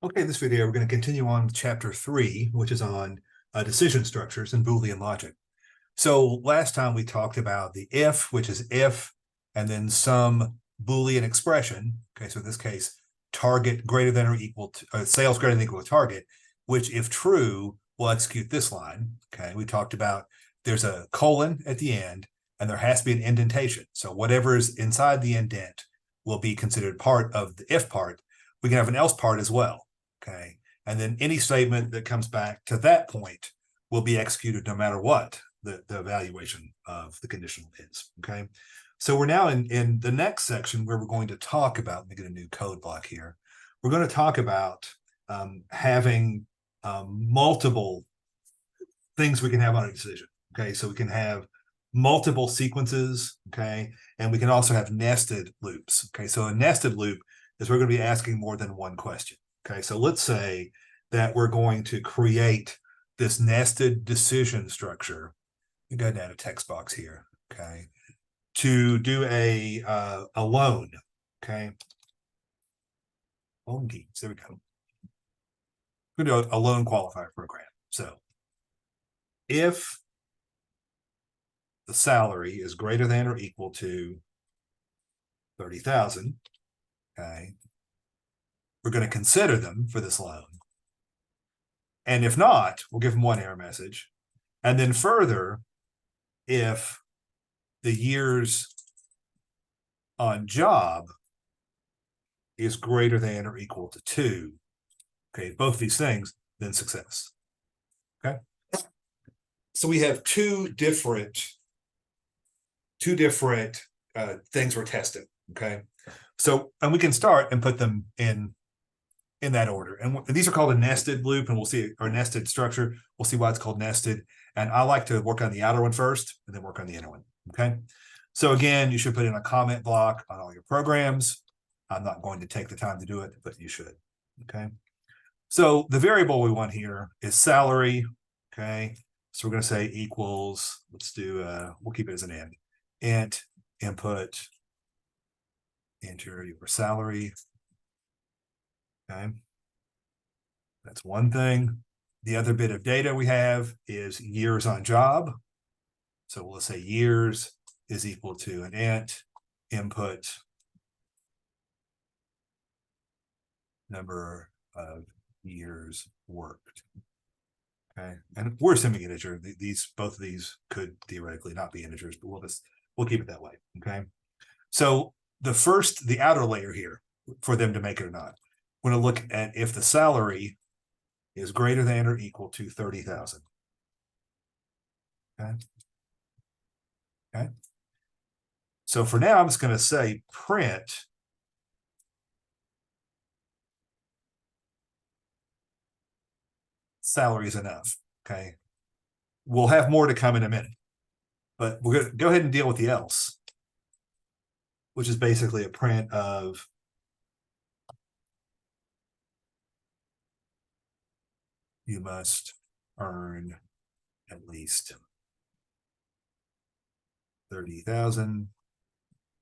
Okay, in this video, we're going to continue on with chapter 3, which is on decision structures and Boolean logic. So last time we talked about the if, which is if, and then some Boolean expression. Okay, so in this case, target greater than or equal to, sales greater than or equal to target, which if true, will execute this line. Okay, we talked about there's a colon at the end, and there has to be an indentation. So whatever is inside the indent will be considered part of the if part. We can have an else part as well. Okay, and then any statement that comes back to that point will be executed no matter what the evaluation of the conditional is. Okay, so we're now in the next section where we're going to talk about, let me get a new code block here. We're going to talk about having multiple things we can have on a decision. Okay, so we can have multiple sequences. Okay, and we can also have nested loops. Okay, so a nested loop is we're going to be asking more than one question. Okay, so let's say that we're going to create this nested decision structure. We go down a text box here, okay, to do a loan, okay. Loan geeks, there we go. We're going to do a loan qualifier program. So if the salary is greater than or equal to 30,000, okay, we're going to consider them for this loan. And if not, we'll give them one error message. And then further, if the years on job is greater than or equal to 2, okay, both these things, then success. Okay, so we have two different things we're testing. Okay, so and we can start and put them in that order, and these are called a nested loop, and we'll see, or nested structure. We'll see why it's called nested. And I like to work on the outer one first and then work on the inner one. Okay, so again, you should put in a comment block on all your programs. I'm not going to take the time to do it, but you should. Okay, so the variable we want here is salary. Okay, so we're going to say equals, let's do we'll keep it as an int input, enter your salary. Okay, that's one thing. The other bit of data we have is years on job. So we'll say years is equal to an int input number of years worked. Okay, and we're assuming integer. Both of these could theoretically not be integers, but we'll keep it that way. Okay, so the outer layer here, for them to make it or not, we're going to look at if the salary is greater than or equal to 30,000. Okay. Okay. So for now, I'm just going to say print salary is enough. Okay. We'll have more to come in a minute, but we're going to go ahead and deal with the else, which is basically a print of you must earn at least 30,000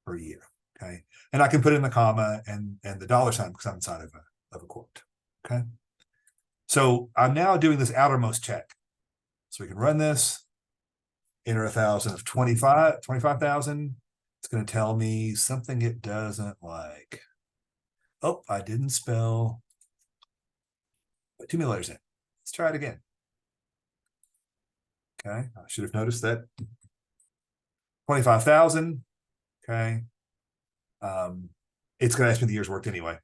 per year. Okay, and I can put in the comma and the dollar sign because I'm inside of a quote. Okay, so I'm now doing this outermost check, so we can run this, enter 1,000 of 25,000. It's going to tell me something it doesn't like. Oh, I didn't spell, put too many letters in. Let's try it again. Okay, I should have noticed that. 25,000. Okay, it's going to ask me the years worked anyway,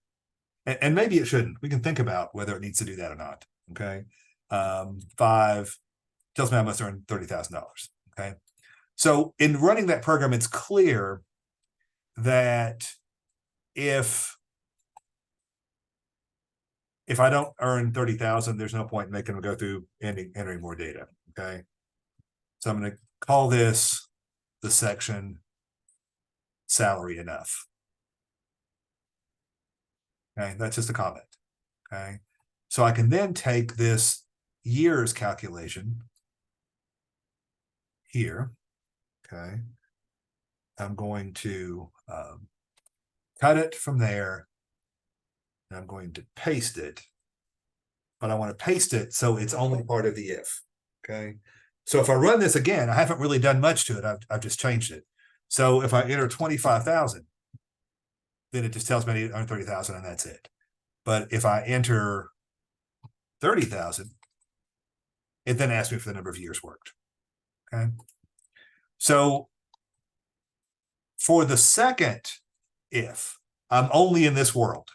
and maybe it shouldn't. We can think about whether it needs to do that or not. Okay, 5 tells me I must earn $30,000. Okay, so in running that program, it's clear that if I don't earn 30,000, there's no point in making them go through entering more data. Okay, so I'm going to call this the section salary enough. Okay, that's just a comment. Okay, so I can then take this years calculation here. Okay, I'm going to cut it from there, and I'm going to paste it but I want to paste it so it's only part of the if. Okay. So if I run this again, I haven't really done much to it. I've just changed it. So if I enter 25,000, then it just tells me I need to earn 30,000 and that's it. But if I enter 30,000, it then asks me for the number of years worked. Okay. So for the second if, I'm only in this world.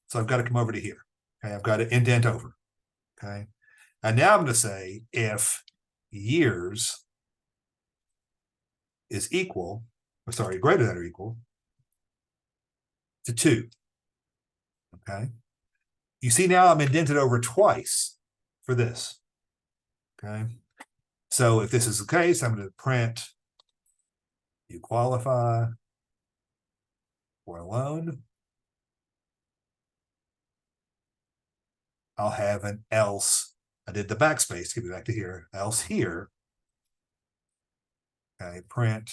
So I've got to come over to here. Okay. I've got to indent over. Okay. And now I'm going to say if years is equal, or sorry, greater than or equal to 2. Okay. You see now I'm indented over twice for this. Okay. So if this is the case, I'm going to print you qualify for a loan. I'll have an else. I did the backspace to get me back to here. Else here. Okay, print.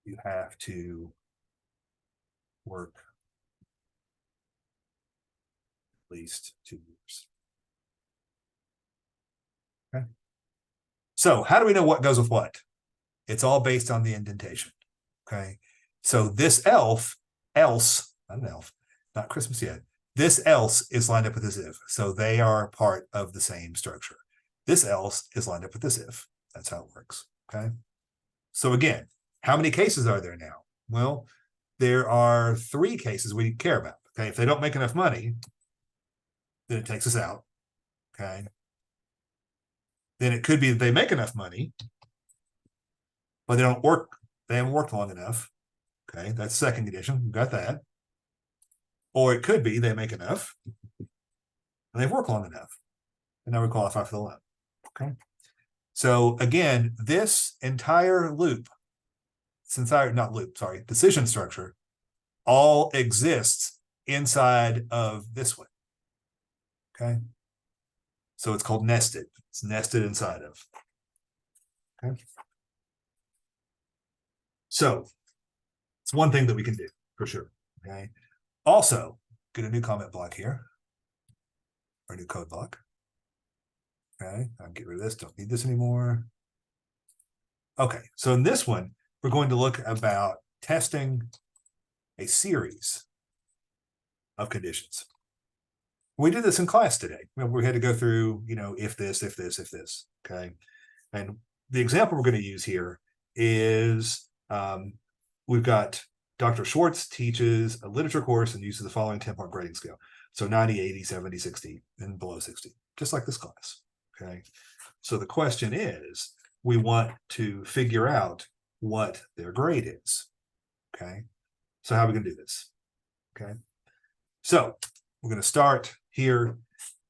You have to work at least 2 years. Okay. So how do we know what goes with what? It's all based on the indentation. Okay. So this else, not an elf, not Christmas yet. This else is lined up with this if. So they are part of the same structure. This else is lined up with this if. That's how it works. Okay. So again, how many cases are there now? Well, there are 3 cases we care about. Okay. If they don't make enough money, then it takes us out. Okay. Then it could be that they make enough money, but they don't work. They haven't worked long enough. Okay. That's second condition. We've got that. Or it could be they make enough and they've worked long enough. And now we qualify for the loan. Okay. So again, this entire loop, decision structure, all exists inside of this one. Okay. So it's called nested. It's nested inside of. Okay. So it's one thing that we can do for sure. Okay. Also, get a new comment block here, or a new code block. Okay, I'll get rid of this. Don't need this anymore. Okay, so in this one, we're going to look about testing a series of conditions. We did this in class today. We had to go through, if this, if this, if this. Okay, and the example we're going to use here is we've got Dr. Schwartz teaches a literature course and uses the following 10-point grading scale. So 90, 80, 70, 60, and below 60, just like this class. Okay. So the question is, we want to figure out what their grade is. Okay. So how are we going to do this? Okay. So we're going to start here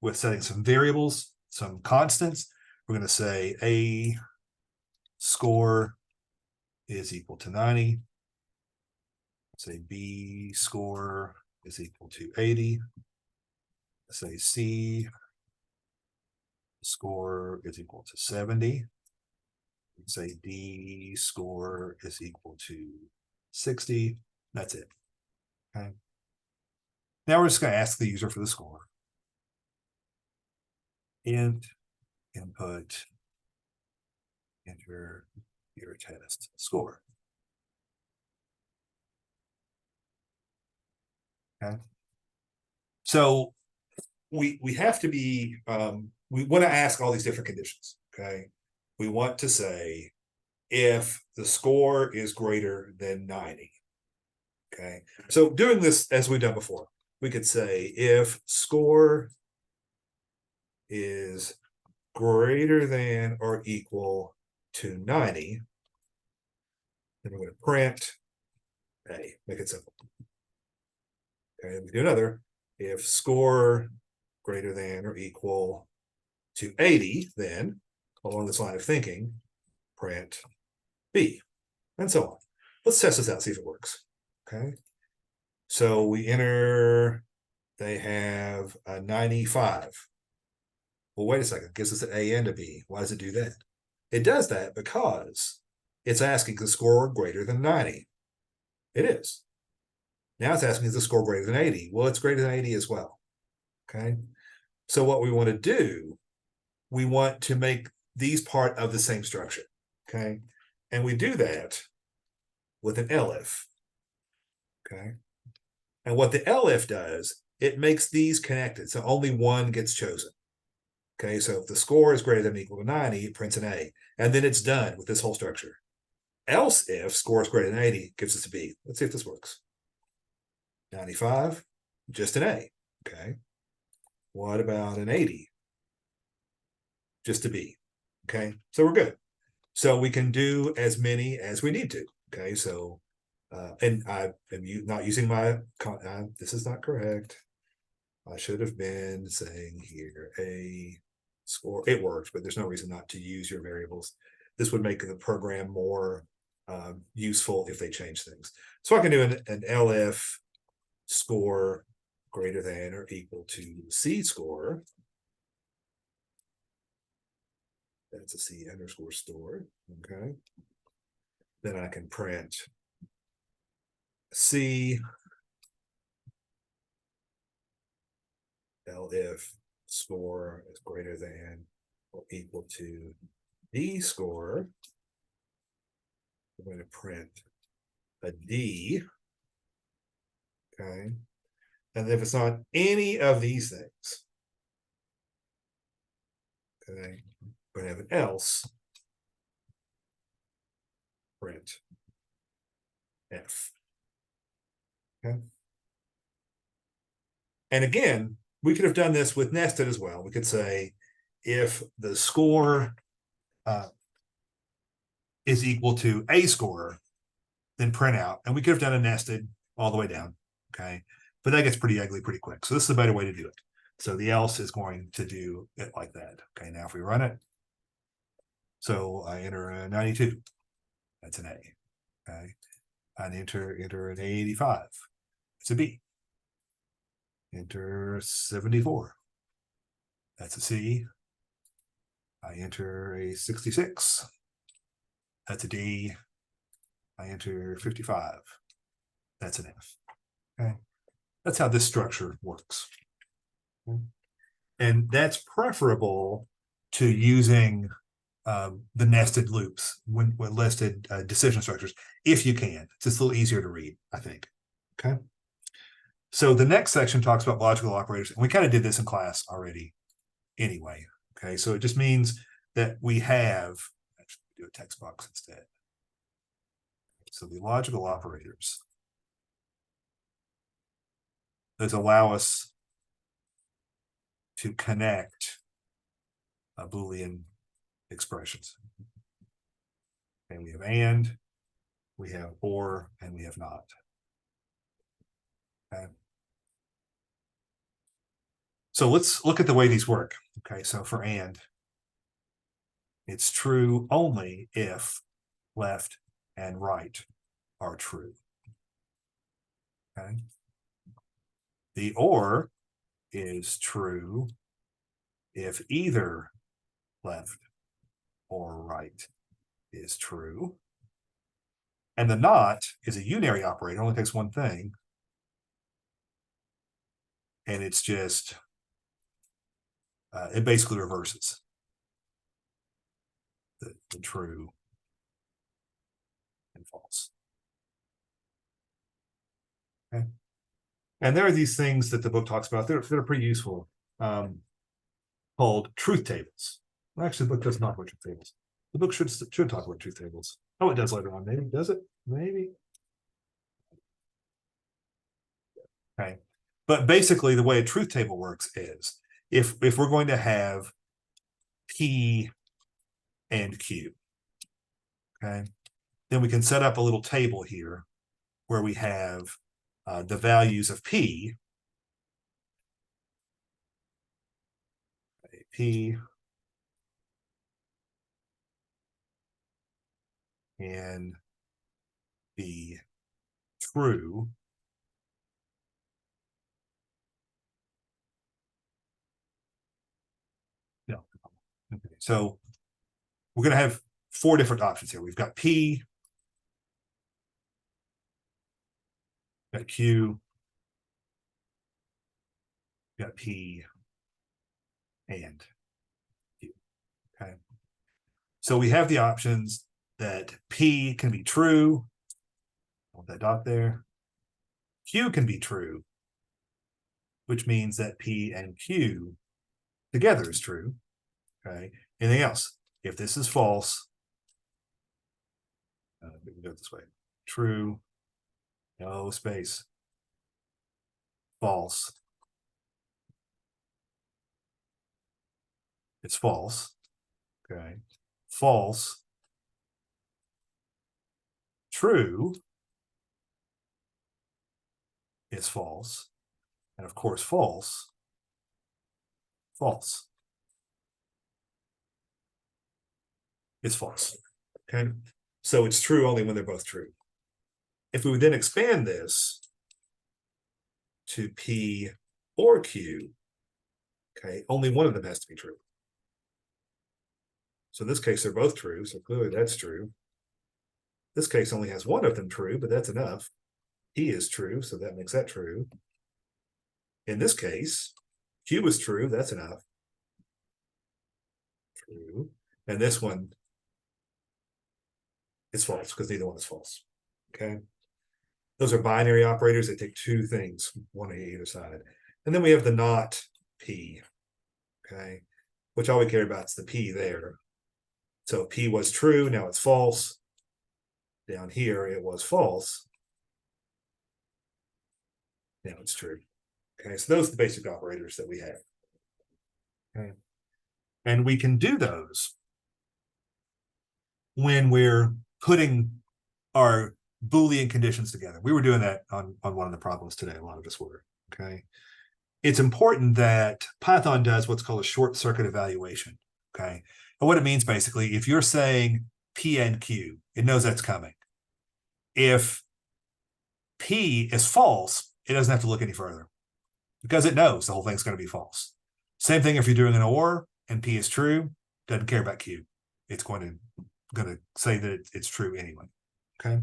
with setting some variables, some constants. We're going to say a score is equal to 90. Say B score is equal to 80. Say C score is equal to 70. Say D score is equal to 60. That's it. Okay. Now we're just going to ask the user for the score. Int input enter your test score. Okay. So we have to be we want to ask all these different conditions. Okay. We want to say if the score is greater than 90. Okay. So doing this as we've done before, we could say if score is greater than or equal to 90, then we're going to print A, make it simple. Okay, we do another. If score greater than or equal to 80, then along this line of thinking, print B, and so on. Let's test this out, see if it works. Okay. So we enter, they have a 95. Well, wait a second, it gives us an A and a B. Why does it do that? It does that because it's asking the score greater than 90. It is. Now it's asking, is the score greater than 80? Well, it's greater than 80 as well. Okay. So what we want to do, we want to make these part of the same structure. Okay. And we do that with an elif. Okay. And what the elif does, it makes these connected. So only one gets chosen. Okay. So if the score is greater than or equal to 90, it prints an A. And then it's done with this whole structure. Else if score is greater than 80, gives us a B. Let's see if this works. 95, just an A. Okay. What about an 80? Just a B. Okay. So we're good. So we can do as many as we need to. Okay. So, and I am not using my, this is not correct. I should have been saying here a score. It works, but there's no reason not to use your variables. This would make the program more useful if they change things. So I can do an LF score greater than or equal to C score. That's a C underscore store. Okay. Then I can print C LF score is greater than or equal to D score. I'm going to print a D. Okay. And if it's not any of these things, okay, I'm going to have an else print F. Okay. And again, we could have done this with nested as well. We could say if the score is equal to A score, then print out. And we could have done a nested all the way down. Okay. But that gets pretty ugly pretty quick. So this is a better way to do it. So the else is going to do it like that. Okay. Now if we run it, so I enter a 92. That's an A. Okay. I enter an 85. It's a B. Enter 74. That's a C. I enter a 66. That's a D. I enter 55. That's an F. Okay. That's how this structure works. Okay. And that's preferable to using the nested loops when listed decision structures, if you can. It's just a little easier to read, I think. Okay. So the next section talks about logical operators. And we kind of did this in class already anyway. Okay. So it just means that we have, actually do a text box instead. So the logical operators, those allow us to connect Boolean expressions. And we have and, we have or, and we have not. Okay. So let's look at the way these work. Okay, so for and, it's true only if left and right are true. Okay. The or is true if either left or right is true. And the not is a unary operator, only takes one thing. And it's just, it basically reverses the true and false. Okay. And there are these things that the book talks about that are pretty useful, called truth tables. Well, actually, the book does not talk about truth tables. The book should talk about truth tables. Oh, it does later on. Maybe does it? Maybe. Okay. But basically, the way a truth table works is if we're going to have P and Q, okay, then we can set up a little table here where we have the values of P, and be true. No. Okay. So we're going to have four different options here. We've got P, got Q, got P, and Q. Okay. So we have the options that P can be true. I want that dot there. Q can be true, which means that P and Q together is true. Okay. Anything else? If this is false, we can go this way. True, no space. False. It's false. Okay. False. True is false. And of course, false. False. It's false. Okay. So it's true only when they're both true. If we would then expand this to P or Q, okay, only one of them has to be true. So in this case, they're both true. So clearly that's true. This case only has one of them true, but that's enough. P is true, so that makes that true. In this case, Q is true, that's enough. True. And this one is false because neither one is false. Okay. Those are binary operators. They take two things, one on either side. And then we have the not P. Okay. Which all we care about is the P there. So P was true, now it's false. Down here, it was false. Now it's true. Okay, so those are the basic operators that we have. Okay. And we can do those when we're putting our Boolean conditions together. We were doing that on one of the problems today, a lot of us were. Okay. It's important that Python does what's called a short circuit evaluation. Okay. And what it means basically, if you're saying P and Q, it knows that's coming. If P is false, it doesn't have to look any further because it knows the whole thing's going to be false. Same thing if you're doing an OR and P is true, doesn't care about Q. It's going to say that it's true anyway. Okay.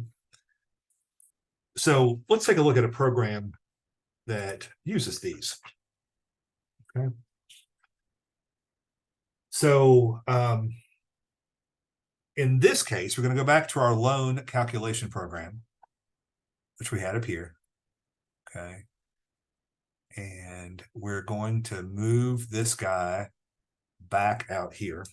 So let's take a look at a program that uses these. Okay. So in this case, we're going to go back to our loan calculation program, which we had up here. Okay. And we're going to move this guy back out here.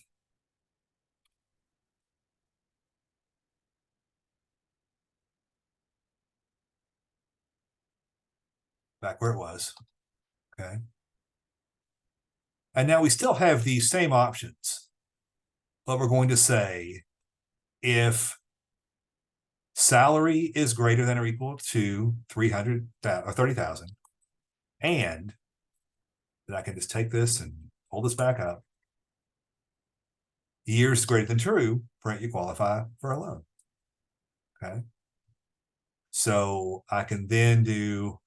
Back where it was. Okay. And now we still have these same options, but we're going to say if salary is greater than or equal to 300 or 30,000, and then I can just take this and hold this back up. Years greater than true, print you qualify for a loan. Okay. So I can then do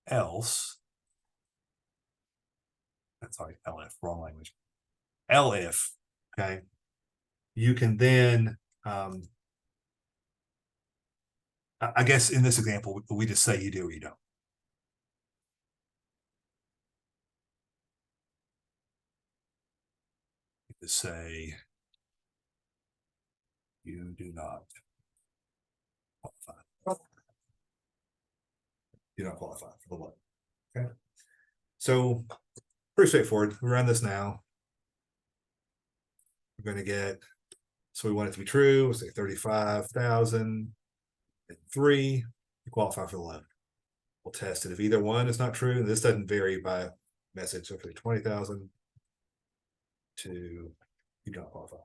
else. Sorry, elif, wrong language. Elif, okay. You can then, I guess in this example, we just say you do or you don't. You just say you do not qualify. You don't qualify for the loan. Okay. So pretty straightforward. We run this now. We're going to get, so we want it to be true. We'll say 35,003. You qualify for the loan. We'll test it. If either one is not true, and this doesn't vary by message. So for 20,000 to you don't qualify.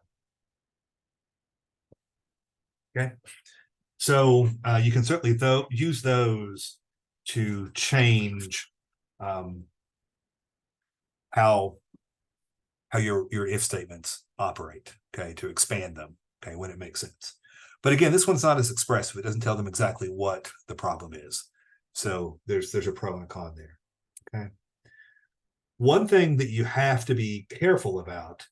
Okay. So you can certainly use those to change how your if statements operate, okay, to expand them, okay, when it makes sense. But again, this one's not as expressive. It doesn't tell them exactly what the problem is. So there's a pro and a con there. Okay. One thing that you have to be careful about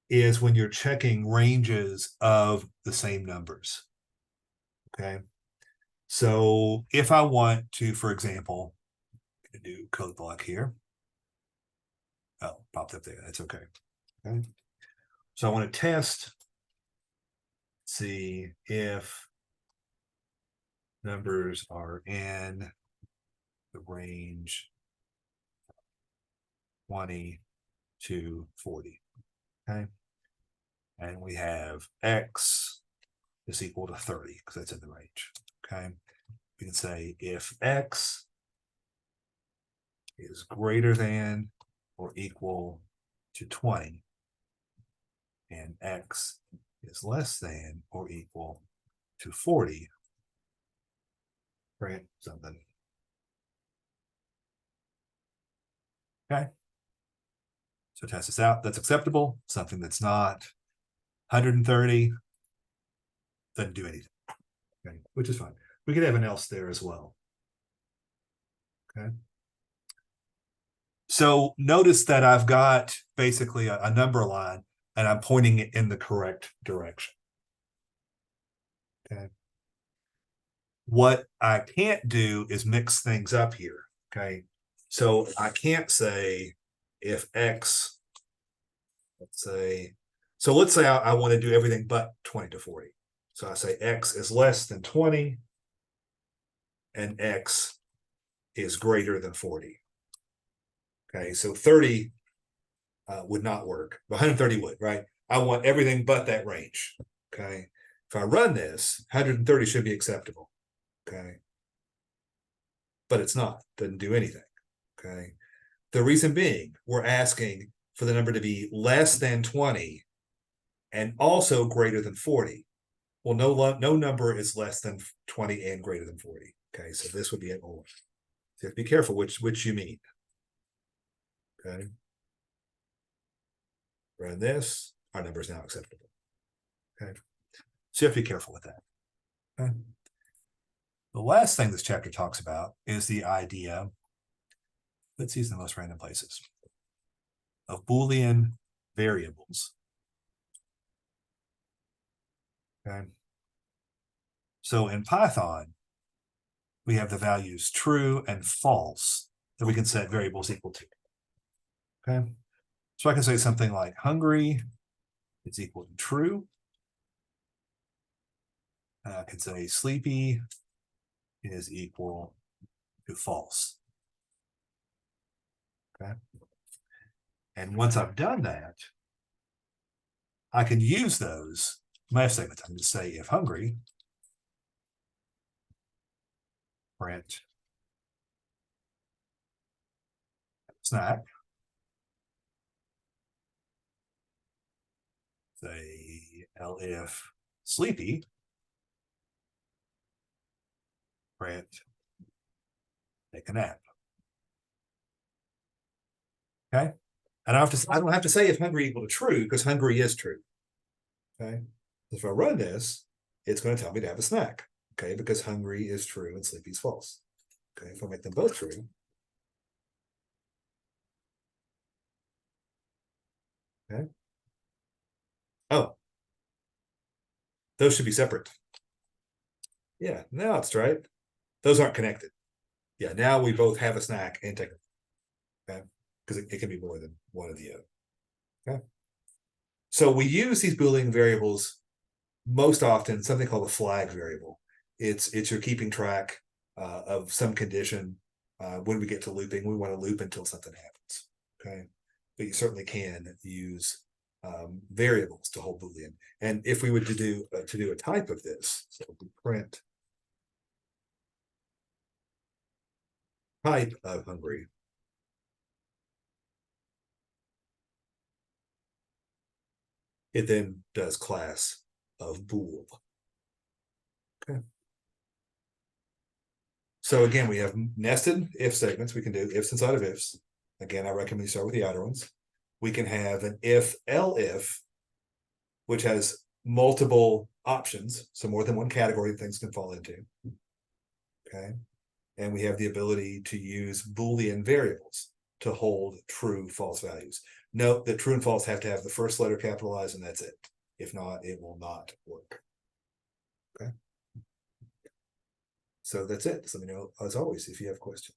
is when you're checking ranges of the same numbers. Okay. So if I want to, for example, do code block here. Oh, popped up there. That's okay. Okay. So I want to test, see if numbers are in the range 20 to 40. Okay. And we have X is equal to 30 because that's in the range. Okay. We can say if X is greater than or equal to 20 and X is less than or equal to 40, print something. Okay. So test this out. That's acceptable. Something that's not 130 doesn't do anything. Okay, which is fine. We could have an else there as well. Okay. So notice that I've got basically a number line and I'm pointing it in the correct direction. Okay. What I can't do is mix things up here. Okay. So I can't say if X, let's say I want to do everything but 20 to 40. So I say X is less than 20 and X is greater than 40. Okay, so 30 would not work. 130 would, right? I want everything but that range. Okay. If I run this, 130 should be acceptable. Okay. But it's not, doesn't do anything. Okay. The reason being, we're asking for the number to be less than 20 and also greater than 40. Well, no number is less than 20 and greater than 40. Okay, so this would be an or. So you have to be careful which you mean. Okay. Run this, our number is now acceptable. Okay. So you have to be careful with that. Okay. The last thing this chapter talks about is the idea, let's use the most random places, of Boolean variables. Okay. So in Python, we have the values true and false that we can set variables equal to. Okay. So I can say something like hungry is equal to true. I can say sleepy is equal to false. Okay. And once I've done that, I can use those math statements. I can just say if hungry, print snack. Say elif sleepy, print take a nap. Okay. And I don't have to say if hungry equal to true because hungry is true. Okay. If I run this, it's going to tell me to have a snack. Okay, because hungry is true and sleepy is false. Okay, if I make them both true. Okay. Oh, those should be separate. Yeah, now it's right. Those aren't connected. Yeah, now we both have a snack and take it. Okay, because it can be more than one of the other. Okay. So we use these Boolean variables most often, something called a flag variable. It's you're keeping track of some condition. When we get to looping, we want to loop until something happens. Okay, but you certainly can use variables to hold Boolean. And if we were to do a type of this, so we print type of hungry. It then does class of bool. Okay. So again, we have nested if statements. We can do ifs inside of ifs. Again, I recommend you start with the outer ones. We can have an if elif, which has multiple options, so more than one category things can fall into. Okay. And we have the ability to use Boolean variables to hold true, false values. Note that true and false have to have the first letter capitalized, and that's it. If not, it will not work. Okay. So that's it. Just let me know, as always, if you have questions.